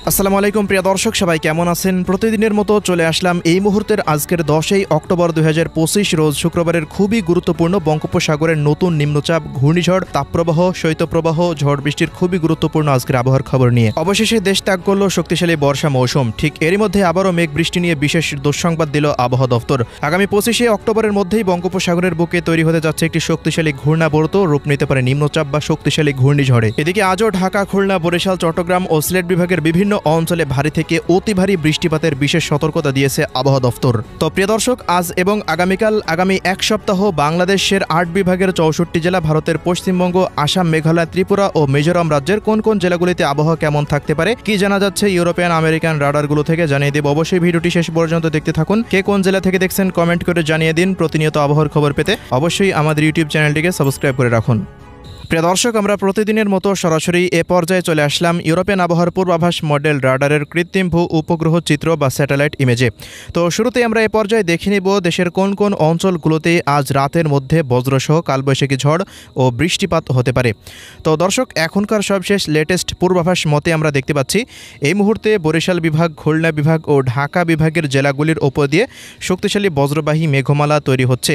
আসসালামু আলাইকুম প্রিয় দর্শক, সবাই কেমন আছেন? প্রতিদিনের মতো চলে আসলাম এই মুহূর্তের আজকের 10 অক্টোবর 2025 রোজ শুক্রবারের খুবই গুরুত্বপূর্ণ বঙ্গোপসাগরের নতুন নিম্নচাপ, ঘূর্ণিঝড়, তাপপ্রবাহ, শৈত্যপ্রবাহ, ঝড় বৃষ্টির খুবই গুরুত্বপূর্ণ আজকের আবহাওয়ার খবর নিয়ে। অবশেষে দেশ ত্যাগ করল শক্তিশালী বর্ষা মৌসুম। ঠিক এরই মধ্যে আবারও মেঘ বৃষ্টি নিয়ে বিশেষ দুঃসংবাদ দিল আবহাওয়া দফতর। আগামী 25 অক্টোবরের মধ্যেই বঙ্গোপসাগরের বুকে তৈরি হতে যাচ্ছে একটি শক্তিশালী ঘূর্ণাবর্ত, রূপ নিতে পারে নিম্নচাপ বা শক্তিশালী ঘূর্ণিঝড়ে। এদিকে আজও ঢাকা, খুলনা, বরিশাল, চট্টগ্রাম ও সিলেট বিভাগের বিভিন্ন অঞ্চলে ভারী থেকে অতি ভারী বৃষ্টিপাতের বিশেষ সতর্কতা দিয়েছে আবহাওয়া দফতর। তো প্রিয় দর্শক, আজ এবং আগামী এক সপ্তাহ বাংলাদেশের 8 বিভাগের 64 জেলা, ভারতের পশ্চিমবঙ্গ, আসাম, মেঘালয়, ত্রিপুরা ও মিজোরাম রাজ্যের কোন কোন জেলাগুলিতে আবহাওয়া কেমন থাকতে পারে, কি জানা যাচ্ছে ইউরোপিয়ান আমেরিকান রাডারগুলো থেকে জানিয়ে দেব। অবশ্যই ভিডিওটি শেষ পর্যন্ত দেখতে থাকুন। কে কোন জেলা থেকে দেখছেন কমেন্ট করে জানিয়ে দিন। প্রতিনিয়ত আবহাওয়ার খবর পেতে অবশ্যই আমাদের ইউটিউব চ্যানেলটিকে সাবস্ক্রাইব করে রাখুন। প্রিয় দর্শক, আমরা প্রতিদিনের মতো সরাসরি এ পর্যায়ে চলে আসলাম ইউরোপিয়ান আবহাওয়ার পূর্বাভাস মডেল রাডারের কৃত্রিম ভূ উপগ্রহ চিত্র বা স্যাটেলাইট ইমেজে। তো শুরুতেই আমরা এ পর্যায়ে দেখে নিব দেশের কোন কোন অঞ্চলগুলোতে আজ রাতের মধ্যে বজ্রসহ কালবৈশাখী ঝড় ও বৃষ্টিপাত হতে পারে। তো দর্শক, এখনকার সবশেষ লেটেস্ট পূর্বাভাস মতে আমরা দেখতে পাচ্ছি এই মুহূর্তে বরিশাল বিভাগ, খুলনা বিভাগ ও ঢাকা বিভাগের জেলাগুলির ওপর দিয়ে শক্তিশালী বজ্রবাহী মেঘমালা তৈরি হচ্ছে।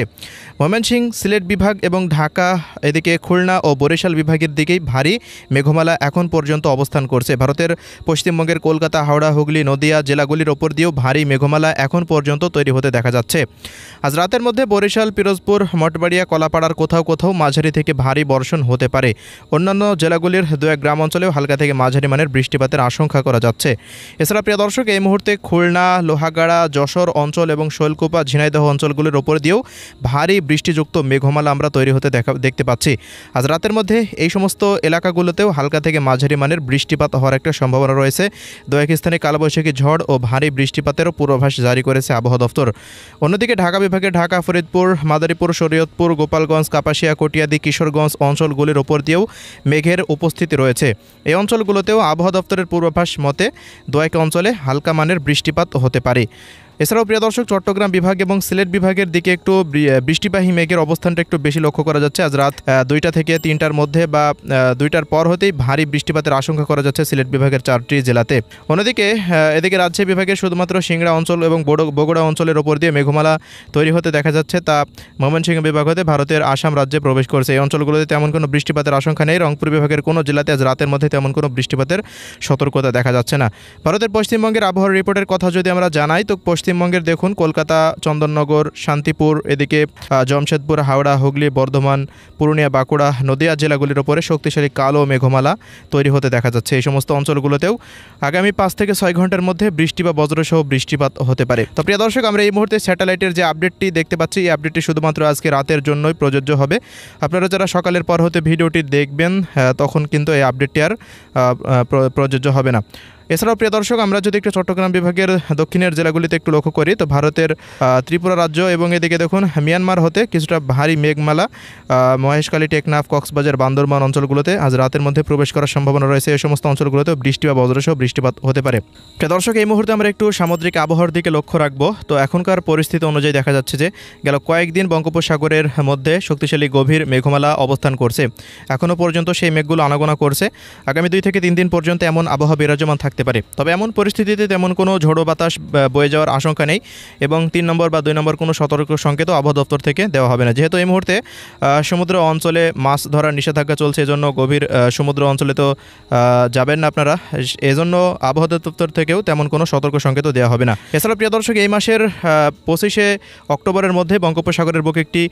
ময়মনসিংহ, সিলেট বিভাগ এবং ঢাকা, এদিকে খুলনা ও বরিশাল বিভাগের দিকেই ভারী মেঘমালা এখন পর্যন্ত অবস্থান করছে। ভারতের পশ্চিমবঙ্গের কলকাতা, হাওড়া, হুগলি, নদিয়া জেলাগুলির ওপর দিয়েও ভারী মেঘমালা এখন পর্যন্ত তৈরি হতে দেখা যাচ্ছে। আজ রাতের মধ্যে বরিশাল, পিরোজপুর, মঠবাড়িয়া, কলাপাড়ার কোথাও কোথাও মাঝারি থেকে ভারী বর্ষণ হতে পারে। অন্যান্য জেলাগুলির 2-1 গ্রাম অঞ্চলেও হালকা থেকে মাঝারি মানের বৃষ্টিপাতের আশঙ্কা করা যাচ্ছে। এছাড়া প্রিয় দর্শক, এই মুহূর্তে খুলনা, লোহাগাড়া, যশোর অঞ্চল এবং শৈলকুপা, ঝিনাইদহ অঞ্চলগুলির ওপর দিয়েও ভারী বৃষ্টিযুক্ত মেঘমালা আমরা তৈরি হতে দেখতে পাচ্ছি। আজ রাতের মধ্যে এই সমস্ত এলাকাগুলোতেও হালকা থেকে মাঝারি মানের বৃষ্টিপাত হওয়ার একটা সম্ভাবনা রয়েছে। 2-1 স্থানে কালবৈশাখী ঝড় ও ভারী বৃষ্টিপাতেরও পূর্বাভাস জারি করেছে আবহাওয়া দফতর। অন্যদিকে ঢাকা বিভাগে ঢাকা, ফরিদপুর, মাদারীপুর, শরীয়তপুর, গোপালগঞ্জ, কাপাসিয়া, কটিয়াদি, কিশোরগঞ্জ অঞ্চলগুলির ওপর দিয়েও মেঘের উপস্থিতি রয়েছে। এই অঞ্চলগুলোতেও আবহাওয়া দফতরের পূর্বাভাস মতে 2-1 অঞ্চলে হালকা মানের বৃষ্টিপাত হতে পারে। এছাড়াও প্রিয় দর্শক, চট্টগ্রাম বিভাগ এবং সিলেট বিভাগের দিকে একটু বৃষ্টিবাহী মেঘের অবস্থানটা একটু বেশি লক্ষ্য করা যাচ্ছে। আজ রাত 2টা থেকে 3টার মধ্যে বা 2টার পর হতেই ভারী বৃষ্টিপাতের আশঙ্কা করা যাচ্ছে সিলেট বিভাগের 4টি জেলাতে। অন্যদিকে এদিকে রাজশাহী বিভাগের শুধুমাত্র সিংড়া অঞ্চল এবং বগুড়া অঞ্চলের ওপর দিয়ে মেঘমালা তৈরি হতে দেখা যাচ্ছে। তা ময়মনসিংহ বিভাগ হতে ভারতের আসাম রাজ্যে প্রবেশ করছে। এই অঞ্চলগুলোতে তেমন কোনো বৃষ্টিপাতের আশঙ্কা নেই। রংপুর বিভাগের কোনো জেলাতে আজ রাতের মধ্যে তেমন কোনো বৃষ্টিপাতের সতর্কতা দেখা যাচ্ছে না। ভারতের পশ্চিমবঙ্গের আবহাওয়ার রিপোর্টের কথা যদি আমরা জানাই, তো পশ্চিমবঙ্গের দেখুন কলকাতা, চন্দননগর, শান্তিপুর, এদিকে জমশেদপুর, হাওড়া, হুগলি, বর্ধমান, পুরুলিয়া, বাঁকুড়া, নদিয়া জেলাগুলির ওপরে শক্তিশালী কালো মেঘমালা তৈরি হতে দেখা যাচ্ছে। এই সমস্ত অঞ্চলগুলোতেও আগামী 5 থেকে 6 ঘন্টার মধ্যে বৃষ্টি বা বজ্রসহ বৃষ্টিপাত হতে পারে। তো প্রিয় দর্শক, আমরা এই মুহূর্তে স্যাটেলাইটের যে আপডেটটি দেখতে পাচ্ছি, এই আপডেটটি শুধুমাত্র আজকে রাতের জন্যই প্রযোজ্য হবে। আপনারা যারা সকালের পর হতে ভিডিওটি দেখবেন তখন কিন্তু এই আপডেটটি আর প্রযোজ্য হবে না। এছাড়াও প্রিয় দর্শক, আমরা যদি একটু চট্টগ্রাম বিভাগের দক্ষিণের জেলাগুলিতে একটু লক্ষ্য করি, তো ভারতের ত্রিপুরা রাজ্য এবং এদিকে দেখুন মিয়ানমার হতে কিছুটা ভারী মেঘমালা মহেশখালী, টেকনাফ, কক্সবাজার, বান্দরবান অঞ্চলগুলোতে আজ রাতের মধ্যে প্রবেশ করার সম্ভাবনা রয়েছে। এই সমস্ত অঞ্চলগুলোতেও বৃষ্টি বা বজ্রসহ বৃষ্টিপাত হতে পারে। প্রিয় দর্শক, এই মুহূর্তে আমরা একটু সামুদ্রিক আবহাওয়ার দিকে লক্ষ্য রাখবো। তো এখনকার পরিস্থিতি অনুযায়ী দেখা যাচ্ছে যে গেল কয়েকদিন বঙ্গোপসাগরের মধ্যে শক্তিশালী গভীর মেঘমালা অবস্থান করছে। এখনও পর্যন্ত সেই মেঘগুলো আনাগোনা করছে। আগামী 2 থেকে 3 দিন পর্যন্ত এমন আবহাওয়া বিরাজমান থাকতে পারে। তবে এমন পরিস্থিতিতে তেমন কোনো ঝোড়ো বাতাস বয়ে যাওয়ার আশঙ্কা নেই এবং 3 নম্বর বা 2 নম্বর কোনো সতর্ক সংকেতও আবহাওয়া দপ্তর থেকে দেওয়া হবে না। যেহেতু এই মুহূর্তে সমুদ্র অঞ্চলে মাছ ধরার নিষেধাজ্ঞা চলছে, এজন্য গভীর সমুদ্র অঞ্চলে তো যাবেন না আপনারা। এজন্য আবহাওয়া দপ্তর থেকেও তেমন কোনো সতর্ক সংকেতও দেওয়া হবে না। এছাড়া প্রিয় দর্শক, এই মাসের 25 অক্টোবরের মধ্যে বঙ্গোপসাগরের বুকে একটি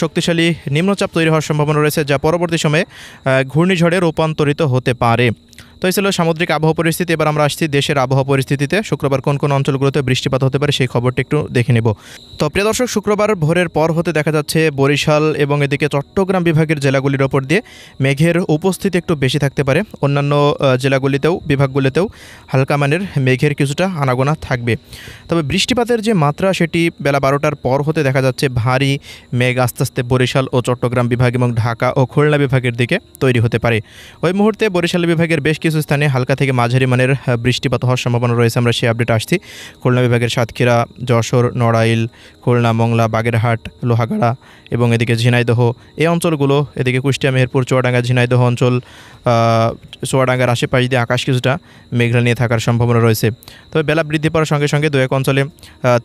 শক্তিশালী নিম্নচাপ তৈরি হওয়ার সম্ভাবনা রয়েছে, যা পরবর্তী সময়ে ঘূর্ণিঝড়ে রূপান্তরিত হতে পারে। তো এই ছিল সামুদ্রিক আবহাওয়া পরিস্থিতি। এবার আমরা আসছি দেশের আবহাওয়া পরিস্থিতিতে। শুক্রবার কোন কোন অঞ্চলগুলোতে বৃষ্টিপাত হতে পারে সেই খবরটি একটু দেখে নেব। তো প্রিয় দর্শক, শুক্রবার ভোরের পর হতে দেখা যাচ্ছে বরিশাল এবং এদিকে চট্টগ্রাম বিভাগের জেলাগুলির ওপর দিয়ে মেঘের উপস্থিতি একটু বেশি থাকতে পারে। অন্যান্য জেলাগুলিতেও, বিভাগগুলিতেও হালকা মানের মেঘের কিছুটা আনাগোনা থাকবে। তবে বৃষ্টিপাতের যে মাত্রা, সেটি বেলা 12টার পর হতে দেখা যাচ্ছে ভারী মেঘ আস্তে আস্তে বরিশাল ও চট্টগ্রাম বিভাগ এবং ঢাকা ও খুলনা বিভাগের দিকে তৈরি হতে পারে। ওই মুহূর্তে বরিশাল বিভাগের বেশ কিছু স্থানে হালকা থেকে মাঝারি মানের বৃষ্টিপাত হওয়ার সম্ভাবনা রয়েছে। আমরা সেই আপডেট আসছি। খুলনা বিভাগের সাতক্ষীরা, যশোর, নড়াইল, খুলনা, মংলা, বাগেরহাট, লোহাগাড়া এবং এদিকে ঝিনাইদহ এই অঞ্চলগুলো, এদিকে কুষ্টিয়া, মেহেরপুর, চুয়াডাঙ্গা, ঝিনাইদহ অঞ্চল, চুয়াডাঙ্গার আশেপাশ দিয়ে আকাশ কিছুটা মেঘলা নিয়ে থাকার সম্ভাবনা রয়েছে। তবে বেলা বৃদ্ধি পাওয়ার সঙ্গে সঙ্গে দু এক অঞ্চলে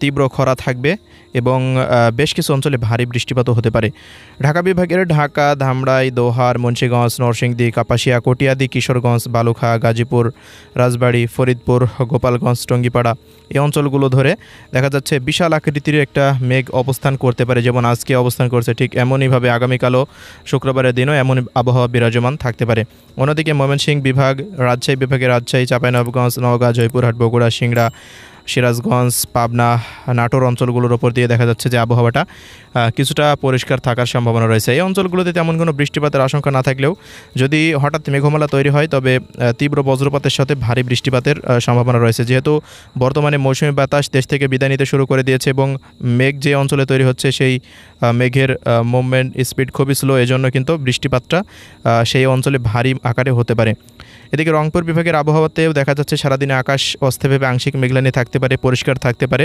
তীব্র খরা থাকবে এবং বেশ কিছু অঞ্চলে ভারী বৃষ্টিপাতও হতে পারে। ঢাকা বিভাগের ঢাকা, ধামরাই, দোহার, মুন্সিগঞ্জ, নরসিংদী, কাপাসিয়া, কটিয়াদি, কিশোরগঞ্জ, বালুখা, গাজীপুর, রাজবাড়ী, ফরিদপুর, গোপালগঞ্জ, টঙ্গীপাড়া এই অঞ্চলগুলো ধরে দেখা যাচ্ছে বিশাল আকৃতির একটা মেঘ অবস্থান করতে পারে। যেমন আজকে অবস্থান করছে, ঠিক এমনইভাবে আগামীকালও শুক্রবারের দিনও এমন আবহাওয়া বিরাজমান থাকতে পারে। অন্যদিকে ময়মনসিংহ বিভাগ, রাজশাহী বিভাগের রাজশাহী, চাঁপাইনবাবগঞ্জ, নওগাঁ, জয়পুরহাট, বগুড়া, সিংড়া, সিরাজগঞ্জ, পাবনা, নাটোর অঞ্চলগুলোর ওপর দিয়ে দেখা যাচ্ছে যে আবহাওয়াটা কিছুটা পরিষ্কার থাকার সম্ভাবনা রয়েছে। এই অঞ্চলগুলোতে তেমন কোনো বৃষ্টিপাতের আশঙ্কা না থাকলেও যদি হঠাৎ মেঘমালা তৈরি হয় তবে তীব্র বজ্রপাতের সাথে ভারী বৃষ্টিপাতের সম্ভাবনা রয়েছে। যেহেতু বর্তমানে মৌসুমী বাতাস দেশ থেকে বিদায় নিতে শুরু করে দিয়েছে এবং মেঘ যে অঞ্চলে তৈরি হচ্ছে সেই মেঘের মুভমেন্ট স্পিড খুবই স্লো, এজন্য কিন্তু বৃষ্টিপাতটা সেই অঞ্চলে ভারী আকারে হতে পারে। এদিকে রংপুর বিভাগের আবহাওয়াতেও দেখা যাচ্ছে সারাদিনে আকাশ অস্থায়ীভাবে আংশিক মেঘলানি থাকতে পারে, পরিষ্কার থাকতে পারে।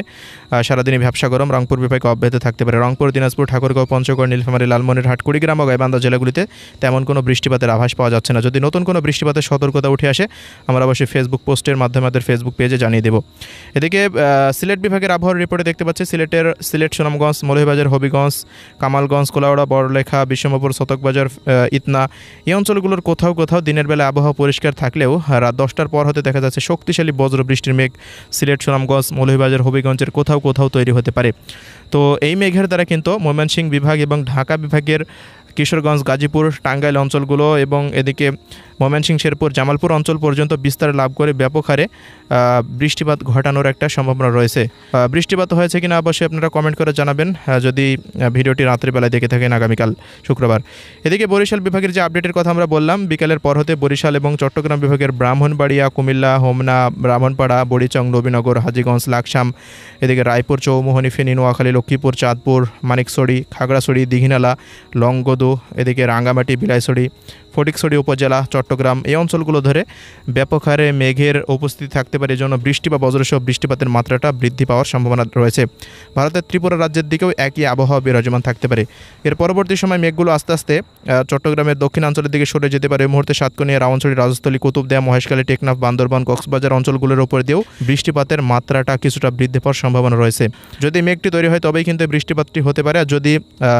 সারাদিনে ভ্যাপসা গরম রংপুর বিভাগে অব্যাহত থাকতে পারে। রংপুর, দিনাজপুর, ঠাকুরগাঁও, পঞ্চগড়, নীলফামারী, লালমনিরহাট, কুড়িগ্রাম ও গাইবান্ধা জেলাগুলিতে তেমন কোনো বৃষ্টিপাতের আভাস পাওয়া যাচ্ছে না। যদি নতুন কোনো বৃষ্টিপাতের সতর্কতা উঠে আসে আমরা অবশ্যই ফেসবুক পোস্টের মাধ্যমে আমাদের ফেসবুক পেজে জানিয়ে দেব। এদিকে সিলেট বিভাগের আবহাওয়ার রিপোর্টে দেখতে পাচ্ছি সিলেট, সুনামগঞ্জ, মৌলভীবাজার, হবিগঞ্জ, কামালগঞ্জ, কোলাউড়া, বড়লেখা, বিশ্বমপুর, শতকবাজার, ইতনা এই অঞ্চলগুলোর কোথাও কোথাও দিনের বেলা আবহাওয়া পরিষ্কার থাকলেও রাত 10টার পর হতে দেখা যাচ্ছে শক্তিশালী বজ্র বৃষ্টির মেঘ সিলেট, সুনামগঞ্জ, মৌলভীবাজার, হবিগঞ্জের কোথাও কোথাও তৈরি হতে পারে। তো এই মেঘের দ্বারা কিন্তু ময়মনসিংহ বিভাগ এবং ঢাকা বিভাগের কিশোরগঞ্জ, গাজীপুর, টাঙ্গাইল অঞ্চলগুলো এবং এদিকে ময়মনসিংহ, শেরপুর, জামালপুর অঞ্চল পর্যন্ত বিস্তার লাভ করে ব্যাপক হারে বৃষ্টিপাত ঘটানোর একটা সম্ভাবনা রয়েছে। বৃষ্টিপাত হয়েছে কিনা অবশ্যই আপনারা কমেন্ট করে জানাবেন যদি ভিডিওটি রাত্রিবেলায় দেখে থাকেন আগামীকাল শুক্রবার। এদিকে বরিশাল বিভাগের যে আপডেটের কথা আমরা বললাম, বিকালের পর হতে বরিশাল এবং চট্টগ্রাম বিভাগের ব্রাহ্মণবাড়িয়া, কুমিল্লা, হোমনা, ব্রাহ্মণপাড়া, বড়িচং, নবীনগর, হাজীগঞ্জ, লাকসাম, এদিকে রায়পুর, চৌমোহনী, ফেনী, নোয়াখালী, লক্ষ্মীপুর, চাঁদপুর, মানিকছড়ি, খাগড়াছড়ি, দীঘিনালা, লংগদু, এদিকে রাঙ্গামাটি, বিলাইছড়ি, ফটিকছড়ি উপজেলা, চট্টগ্রাম এই অঞ্চলগুলো ধরে ব্যাপক হারে মেঘের উপস্থিতি থাকতে পারে। এজন্য বৃষ্টি বা বজ্রসহ বৃষ্টিপাতের মাত্রাটা বৃদ্ধি পাওয়ার সম্ভাবনা রয়েছে। ভারতের ত্রিপুরা রাজ্যের দিকেও একই আবহাওয়া বিরাজমান থাকতে পারে। এর পরবর্তী সময় মেঘগুলো আস্তে আস্তে চট্টগ্রামের দক্ষিণাঞ্চলের দিকে সরে যেতে পারে। এই মুহূর্তে সাতকনিয়া, রাওয়ানছড়ি, রাজস্থলী, কুতুবদিয়া, মহেশখালী, টেকনাফ, বান্দরবান, কক্সবাজার অঞ্চলগুলোর উপর দিয়েও বৃষ্টিপাতের মাত্রাটা কিছুটা বৃদ্ধি পাওয়ার সম্ভাবনা রয়েছে। যদি মেঘটি তৈরি হয় তবেই কিন্তু বৃষ্টিপাতটি হতে পারে। আর যদি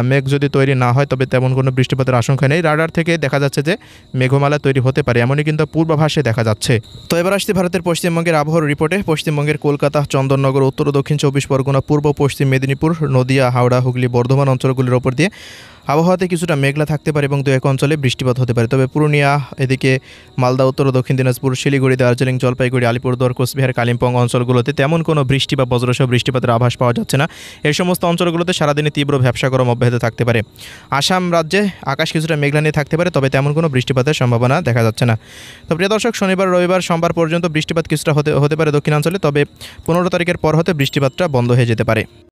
মেঘ যদি তৈরি না হয় তবে তেমন কোনো বৃষ্টিপাতের আশঙ্কা নেই। রাডার থেকে দেখা যাচ্ছে যে মেঘমালা তৈরি হতে পারে, এমনই কিন্তু পূর্বাভাসে দেখা যাচ্ছে। তো এবার আসছে ভারতের পশ্চিমবঙ্গের আবহাওয়ার রিপোর্টে। পশ্চিমবঙ্গের কলকাতা, চন্দননগর, উত্তর ও দক্ষিণ 24 পরগনা, পূর্ব পশ্চিম মেদিনীপুর, নদিয়া, হাওড়া, হুগলি, বর্ধমান অঞ্চলগুলির ওপর দিয়ে আবহাওয়াতে কিছুটা মেঘলা থাকতে পারে এবং দু এক অঞ্চলে বৃষ্টিপাত হতে পারে। তবে পুরুলিয়া, এদিকে মালদা, উত্তর ও দক্ষিণ দিনাজপুর, শিলিগুড়ি, দার্জিলিং, জলপাইগুড়ি, আলিপুরদুয়ার, কোচবিহার, কালিম্পং অঞ্চলগুলোতে তেমন কোনো বৃষ্টি বা বজ্রসহ বৃষ্টিপাতের আভাস পাওয়া যাচ্ছে না। এই সমস্ত অঞ্চলগুলোতে সারাদিনে তীব্র ভ্যাপসা গরম অব্যাহত থাকতে পারে। আসাম রাজ্যে আকাশ কিছুটা মেঘলা নিয়ে থাকতে পারে, তবে তেমন কোনো বৃষ্টিপাতের সম্ভাবনা দেখা যাচ্ছে না। তো প্রিয় দর্শক, শনিবার, রবিবার, সোমবার পর্যন্ত বৃষ্টিপাত কিছুটা হতে পারে দক্ষিণাঞ্চলে, তবে 15 তারিখের পর হতে বৃষ্টিপাতটা বন্ধ হয়ে যেতে পারে।